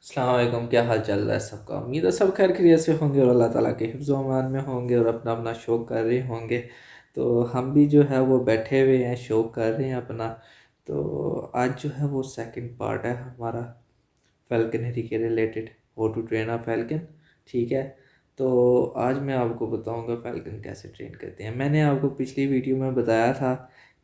अस्सलाम वालेकुम। क्या हाल चल रहा है सबका? उम्मीद है सब खैर खैरियत से होंगे और अल्लाह ताला के हिफ्ज़ व अमान में होंगे और अपना अपना शौक़ कर रहे होंगे। तो हम भी जो है वो बैठे हुए हैं, शौक़ कर रहे हैं अपना। तो आज जो है वो सेकंड पार्ट है हमारा फ़ैल्कनरी के रिलेटेड, हाउ टू ट्रेन अ फ़ैल्कन। ठीक है, तो आज मैं आपको बताऊंगा फ़ैल्कन कैसे ट्रेन करते हैं। मैंने आपको पिछली वीडियो में बताया था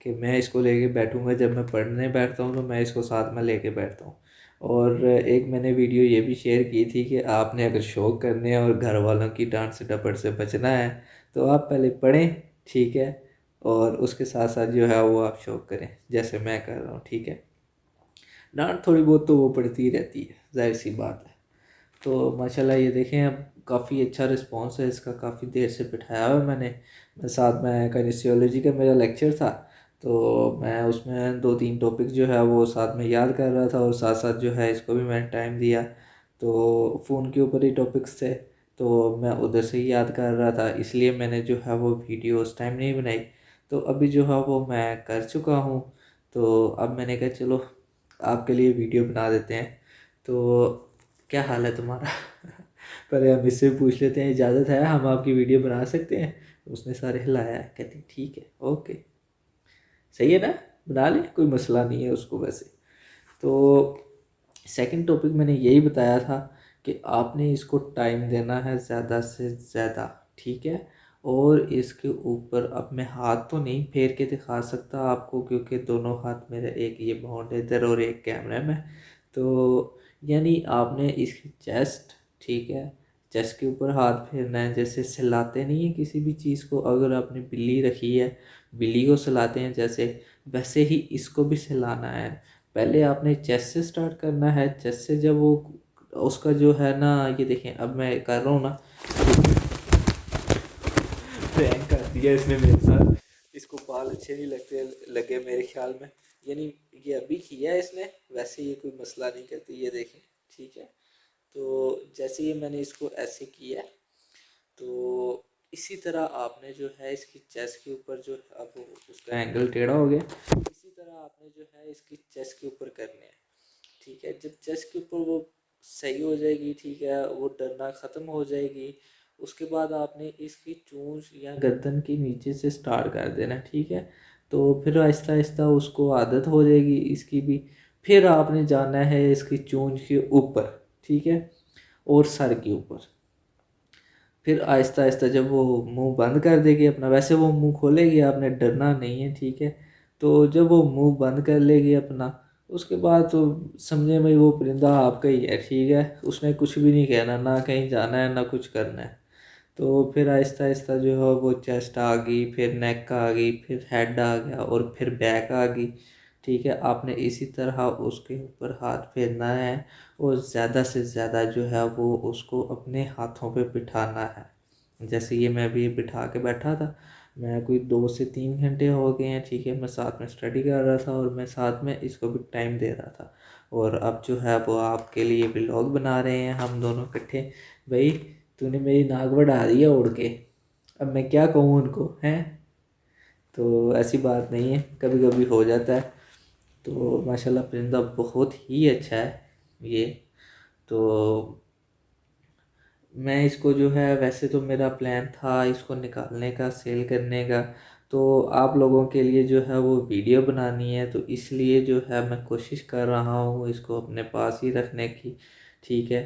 कि मैं इसको लेके बैठूंगा, जब मैं पढ़ने बैठता हूँ तो मैं इसको साथ में लेके बैठता हूँ। और एक मैंने वीडियो ये भी शेयर की थी कि आपने अगर शौक़ करने हैं और घर वालों की डांट से डपट से बचना है तो आप पहले पढ़ें, ठीक है, और उसके साथ साथ जो है वो आप शौक़ करें जैसे मैं कर रहा हूँ। ठीक है, डांट थोड़ी बहुत तो वो पड़ती रहती है, जाहिर सी बात है। तो माशाल्लाह ये देखें, अब काफ़ी अच्छा रिस्पांस है इसका। काफ़ी देर से बिठाया हुआ है मैंने। मैं साथ में काइनेसियोलॉजी का मेरा लेक्चर था, तो मैं उसमें 2-3 टॉपिक जो है वो साथ में याद कर रहा था और साथ साथ जो है इसको भी मैंने टाइम दिया। तो फ़ोन के ऊपर ही टॉपिक्स थे तो मैं उधर से ही याद कर रहा था, इसलिए मैंने जो है वो वीडियो उस टाइम नहीं बनाई। तो अभी जो है वो मैं कर चुका हूँ। तो अब मैंने कहा चलो आपके लिए वीडियो बना देते हैं। तो क्या हाल है तुम्हारा? पहले हम इससे पूछ लेते हैं, इजाज़त है हम आपकी वीडियो बना सकते हैं? उसने सारे हिलाया है, कहती ठीक है, ओके, सही है ना, बना लें, कोई मसला नहीं है उसको वैसे। तो सेकंड टॉपिक मैंने यही बताया था कि आपने इसको टाइम देना है ज़्यादा से ज़्यादा, ठीक है। और इसके ऊपर अब मैं हाथ तो नहीं फेर के दिखा सकता आपको, क्योंकि दोनों हाथ मेरे, एक ये बाउंड है इधर और एक कैमरा में। तो यानी आपने इसकी चेस्ट, ठीक है, चेस्ट के ऊपर हाथ फेरना है। जैसे सहलाते नहीं है किसी भी चीज़ को, अगर आपने बिल्ली रखी है, बिल्ली को सहलाते हैं जैसे, वैसे ही इसको भी सहलाना है। पहले आपने चेस्ट से स्टार्ट करना है। चेस्ट से जब वो उसका जो है ना, ये देखें अब मैं कर रहा हूँ ना, प्रैंक कर दिया इसने मेरे साथ। इसको बाल अच्छे नहीं लगते लगे मेरे ख्याल में, यानी ये अभी किया है इसने, वैसे ये कोई मसला नहीं करती, ये देखें, ठीक है। तो जैसे ही मैंने इसको ऐसे किया, तो इसी तरह आपने जो है इसकी चेस्ट के ऊपर जो, अब उसका एंगल टेढ़ा हो गया, इसी तरह आपने जो है इसकी चेस्ट के ऊपर करने हैं, ठीक है। जब चेस्ट के ऊपर वो सही हो जाएगी, ठीक है, वो डरना ख़त्म हो जाएगी, उसके बाद आपने इसकी चोंच या गर्दन के नीचे से स्टार्ट कर देना, ठीक है। तो फिर आहिस्ता आहिस्ता उसको आदत हो जाएगी इसकी भी। फिर आपने जाना है इसकी चोंच के ऊपर, ठीक है, और सर के ऊपर। फिर आहिस्ता आहिस्ता जब वो मुंह बंद कर देगी अपना, वैसे वो मुंह खोलेगी, आपने डरना नहीं है, ठीक है। तो जब वो मुंह बंद कर लेगी अपना, उसके बाद तो समझे भाई वो परिंदा आपका ही है, ठीक है। उसने कुछ भी नहीं कहना, ना कहीं जाना है ना कुछ करना है। तो फिर आहिस्ता आहिस्ता जो है वो चेस्ट आ गई, फिर नेक आ गई, फिर हेड आ गया और फिर बैक आ गई, ठीक है। आपने इसी तरह उसके ऊपर हाथ फेरना है और ज़्यादा से ज़्यादा जो है वो उसको अपने हाथों पे बिठाना है। जैसे ये मैं अभी बिठा के बैठा था, मैं कोई 2 से 3 घंटे हो गए हैं, ठीक है। मैं साथ में स्टडी कर रहा था और मैं साथ में इसको भी टाइम दे रहा था। और अब जो है वो आपके लिए व्लॉग बना रहे हैं हम दोनों इकट्ठे। भाई तूने मेरी नाक बढ़ा दी है उड़ के, अब मैं क्या कहूँ उनको, हैं? तो ऐसी बात नहीं है, कभी कभी हो जाता है। तो माशाल्लाह परिंदा बहुत ही अच्छा है ये। तो मैं इसको जो है, वैसे तो मेरा प्लान था इसको निकालने का, सेल करने का, तो आप लोगों के लिए जो है वो वीडियो बनानी है, तो इसलिए जो है मैं कोशिश कर रहा हूँ इसको अपने पास ही रखने की, ठीक है।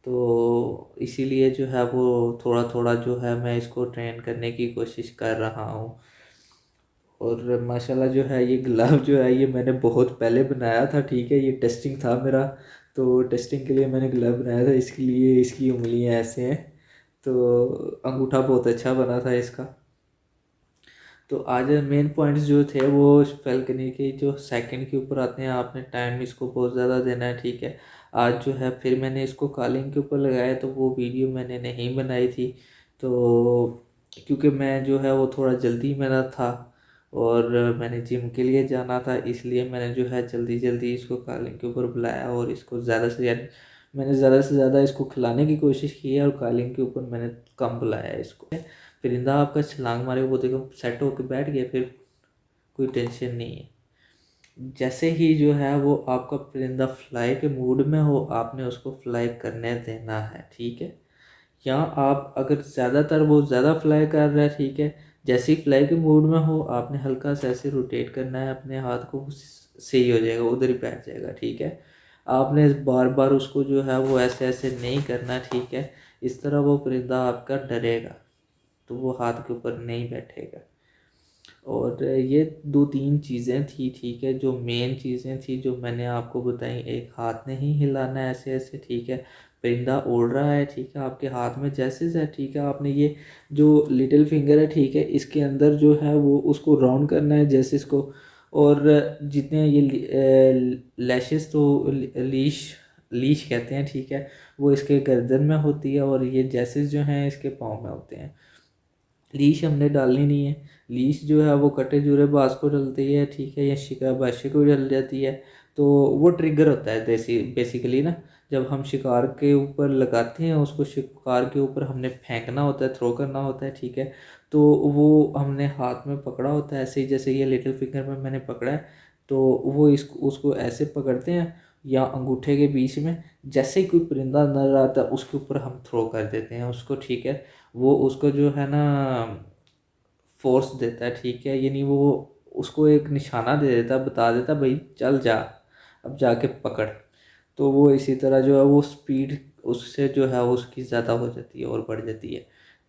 तो इसीलिए जो है वो थोड़ा थोड़ा जो है मैं इसको ट्रेन करने की कोशिश कर रहा हूँ। और माशाल्लाह जो है ये ग्लव जो है ये मैंने बहुत पहले बनाया था, ठीक है, ये टेस्टिंग था मेरा। तो टेस्टिंग के लिए मैंने ग्लव बनाया था, इसके लिए इसकी उंगलियां ऐसे हैं। तो अंगूठा बहुत अच्छा बना था इसका। तो आज मेन पॉइंट्स जो थे वो फैल्कनी के जो सेकंड के ऊपर आते हैं, आपने टाइम इसको बहुत ज़्यादा देना है, ठीक है। आज जो है फिर मैंने इसको कॉलिंग के ऊपर लगाया, तो वो वीडियो मैंने नहीं बनाई थी। तो क्योंकि मैं जो है वो थोड़ा जल्दी मेरा था और मैंने जिम के लिए जाना था, इसलिए मैंने जो है जल्दी जल्दी इसको कॉलिंग के ऊपर बुलाया और इसको ज़्यादा से ज़्यादा, मैंने ज़्यादा से ज़्यादा इसको खिलाने की कोशिश की है और कॉलिंग के ऊपर मैंने कम बुलाया इसको। परिंदा आपका छलांग मारे, वो देखो सेट होकर बैठ गया, फिर कोई टेंशन नहीं है। जैसे ही जो है वो आपका परिंदा फ्लाई के मूड में हो, आपने उसको फ्लाई करने देना है, ठीक है। या आप अगर ज़्यादातर वो ज़्यादा फ्लाई कर रहा है, ठीक है, जैसे ही फ्लाई के मूड में हो आपने हल्का सा ऐसे रोटेट करना है अपने हाथ को, सही हो जाएगा, उधर ही बैठ जाएगा, ठीक है। आपने बार बार उसको जो है वो ऐसे ऐसे नहीं करना, ठीक है। इस तरह वो परिंदा आपका डरेगा, तो वो हाथ के ऊपर नहीं बैठेगा। और ये दो तीन चीज़ें थी, ठीक है, जो मेन चीज़ें थी जो मैंने आपको बताई। एक, हाथ नहीं हिलाना है ऐसे ऐसे, ठीक है। परिंदा उड़ रहा है, ठीक है, आपके हाथ में जैसे से, ठीक है, आपने ये जो लिटिल फिंगर है, ठीक है, इसके अंदर जो है वो उसको राउंड करना है जैसे इसको। और जितने ये लैशेस, तो लीश लीश कहते हैं, ठीक है, वो इसके गर्दन में होती है, और ये जैसेस जो हैं इसके पाँव में होते हैं। लीश हमने डालनी नहीं है। लीश जो है वो कटे जुरे बाज को डलती है, ठीक है, या शिकार बादशाह को डल जाती है। तो वो ट्रिगर होता है देसी बेसिकली ना, जब हम शिकार के ऊपर लगाते हैं उसको, शिकार के ऊपर हमने फेंकना होता है, थ्रो करना होता है, ठीक है। तो वो हमने हाथ में पकड़ा होता है ऐसे ही, जैसे ये लिटिल फिंगर में मैंने पकड़ा है। तो वो इसको उसको ऐसे पकड़ते हैं, या अंगूठे के बीच में, जैसे ही कोई परिंदा नजर आता है उसके ऊपर हम थ्रो कर देते हैं उसको, ठीक है। वो उसको जो है ना फोर्स देता है, ठीक है, यानी वो उसको एक निशाना दे देता है, बता देता है, भाई चल जा, अब जाके पकड़। तो वो इसी तरह जो है वो स्पीड उससे जो है उसकी ज़्यादा हो जाती है और बढ़ जाती है,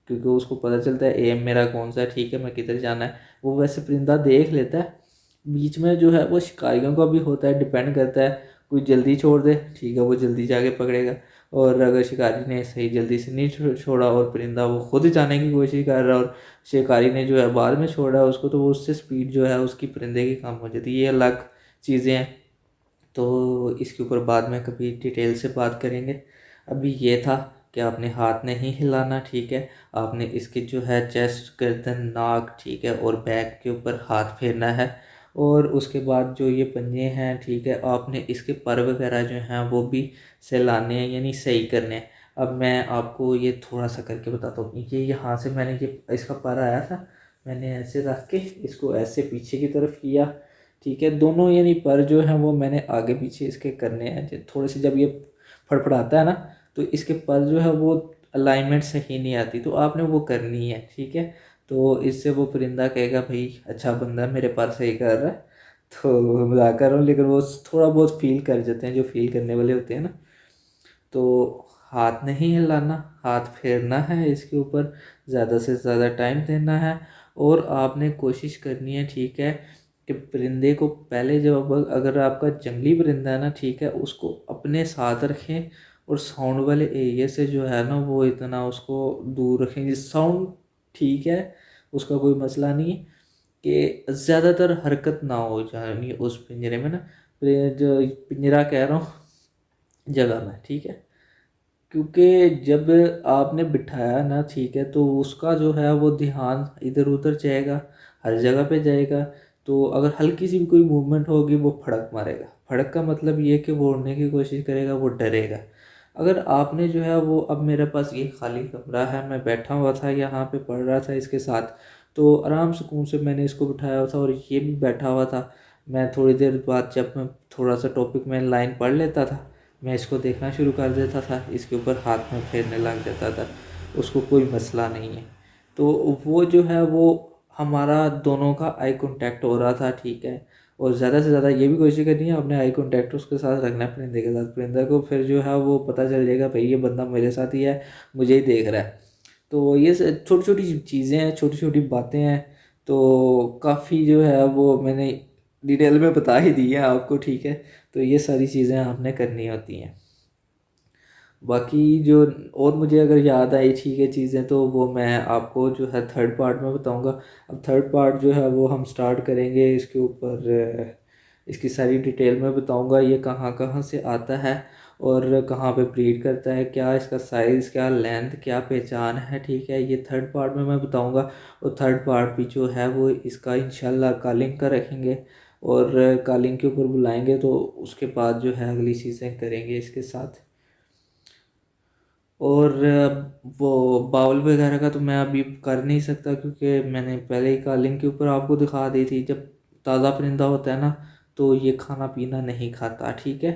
क्योंकि उसको पता चलता है एम मेरा कौन सा है, ठीक है, मैं किधर जाना है। वो वैसे परिंदा देख लेता है। बीच में जो है वो शिकारियों का भी होता है, डिपेंड करता है। कोई जल्दी छोड़ दे, ठीक है, वो जल्दी जाके पकड़ेगा। और अगर शिकारी ने सही जल्दी से नहीं छोड़ा और परिंदा वो खुद जाने की कोशिश कर रहा है, और शिकारी ने जो है बाद में छोड़ा है उसको, तो वो उससे स्पीड जो है उसकी परिंदे की कम हो जाती है। ये अलग चीज़ें हैं, तो इसके ऊपर बाद में कभी डिटेल से बात करेंगे। अभी ये था कि आपने हाथ नहीं हिलाना, ठीक है। आपने इसके जो है चेस्ट, गर्दन, नाक, ठीक है, और बैक के ऊपर हाथ फेरना है। और उसके बाद जो ये पंजे हैं, ठीक है, आपने इसके पर वगैरह जो हैं वो भी सहलाने हैं, यानी सही करने हैं। अब मैं आपको ये थोड़ा सा करके बताता हूँ। ये यहाँ से मैंने ये इसका पर आया था, मैंने ऐसे रख के इसको ऐसे पीछे की तरफ किया, ठीक है। दोनों यानी पर जो है वो मैंने आगे पीछे इसके करने हैं। थोड़े से जब ये फड़फड़ाता है ना, तो इसके पर जो है वो अलाइनमेंट सही नहीं आती, तो आपने वो करनी है, ठीक है। तो इससे वो परिंदा कहेगा भाई अच्छा बंदा मेरे पर सही कर रहा है। तो मजाक कर रहा हूँ, लेकिन वो थोड़ा बहुत फील कर जाते हैं जो फील करने वाले होते हैं ना। तो हाथ नहीं हिलाना, हाथ फेरना है इसके ऊपर, ज़्यादा से ज़्यादा टाइम देना है। और आपने कोशिश करनी है, ठीक है, कि परिंदे को पहले, जब अगर आपका जंगली परिंदा है ना, ठीक है, उसको अपने साथ रखें। और साउंड वाले एरिया से जो है ना वो इतना उसको दूर रखें, जिस साउंड, ठीक है, उसका कोई मसला नहीं है, कि ज़्यादातर हरकत ना हो जाए उस पिंजरे में ना, जो पिंजरा कह रहा हूँ, जगह में, ठीक है। क्योंकि जब आपने बिठाया ना, ठीक है, तो उसका जो है वो ध्यान इधर उधर जाएगा, हर जगह पे जाएगा। तो अगर हल्की सी भी कोई मूवमेंट होगी वो फड़क मारेगा। फड़क का मतलब ये कि वो उड़ने की कोशिश करेगा, वो डरेगा। अगर आपने जो है वो, अब मेरे पास ये खाली कमरा है, मैं बैठा हुआ था यहाँ पे पढ़ रहा था इसके साथ, तो आराम सुकून से मैंने इसको बिठाया हुआ था और ये भी बैठा हुआ था। मैं थोड़ी देर बाद जब मैं थोड़ा सा टॉपिक में लाइन पढ़ लेता था, मैं इसको देखना शुरू कर देता था, इसके ऊपर हाथ में फेरने लग जाता था, उसको कोई मसला नहीं है। तो वो जो है वो हमारा दोनों का आई कांटेक्ट हो रहा था, ठीक है। और ज़्यादा से ज़्यादा ये भी कोशिश करनी है अपने आई कांटेक्ट उसके साथ रखना है, परिंदे के साथ। परिंदा को फिर जो है वो पता चल जाएगा भाई ये बंदा मेरे साथ ही है, मुझे ही देख रहा है। तो ये छोटी छोटी चीज़ें हैं, छोटी छोटी बातें हैं। तो काफ़ी जो है वो मैंने डिटेल में बता ही दी है आपको, ठीक है। तो ये सारी चीज़ें आपने करनी होती हैं। बाकी जो और मुझे अगर याद आई, ठीक है, चीज़ें, तो वो मैं आपको जो है थर्ड पार्ट में बताऊंगा। अब थर्ड पार्ट जो है वो हम स्टार्ट करेंगे इसके ऊपर, इसकी सारी डिटेल में बताऊंगा ये कहाँ कहाँ से आता है और कहाँ पे ब्रीड करता है, क्या इसका साइज़, क्या लेंथ, क्या पहचान है, ठीक है, ये थर्ड पार्ट में मैं बताऊंगा। और थर्ड पार्ट भी जो है वो इसका इंशाल्लाह कॉलिंग का रखेंगे, और कॉलिंग के ऊपर बुलाएंगे, तो उसके बाद जो है अगली चीज़ें करेंगे इसके साथ। और वो बाउल वगैरह का तो मैं अभी कर नहीं सकता, क्योंकि मैंने पहले ही कॉलिंग के ऊपर आपको दिखा दी थी। जब ताज़ा परिंदा होता है ना, तो ये खाना पीना नहीं खाता, ठीक है।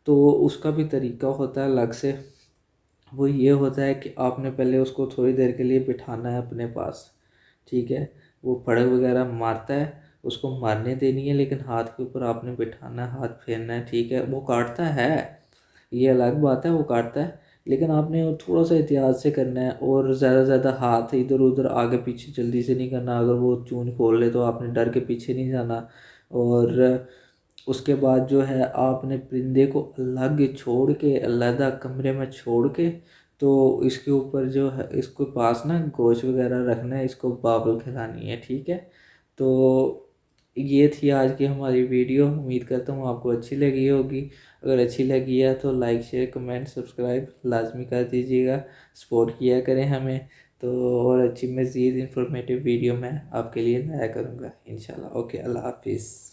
तो उसका भी तरीका होता है अलग से। वो ये होता है कि आपने पहले उसको थोड़ी देर के लिए बिठाना है अपने पास, ठीक है। वो फड़क वगैरह मारता है, उसको मारने देनी है, लेकिन हाथ के ऊपर आपने बिठाना है, हाथ फेरना है, ठीक है। वो काटता है, ये अलग बात है, वो काटता है, लेकिन आपने वो थोड़ा सा एहतियात से करना है, और ज़्यादा से ज़्यादा हाथ इधर उधर आगे पीछे जल्दी से नहीं करना। अगर वो चून खोल ले तो आपने डर के पीछे नहीं जाना। और उसके बाद जो है आपने परिंदे को अलग छोड़ के, अलहदा कमरे में छोड़ के, तो इसके ऊपर जो है इसको पास ना गोश्त वगैरह रखना है, इसको बाबल खिलानी है, ठीक है। तो ये थी आज की हमारी वीडियो, उम्मीद करता हूँ आपको अच्छी लगी होगी। अगर अच्छी लगी है तो लाइक शेयर कमेंट सब्सक्राइब लाजमी कर दीजिएगा, सपोर्ट किया करें हमें। तो और अच्छी मज़ीद इंफॉर्मेटिव वीडियो मैं आपके लिए लाया करूँगा इंशाल्लाह। ओके, अल्लाह हाफिज़।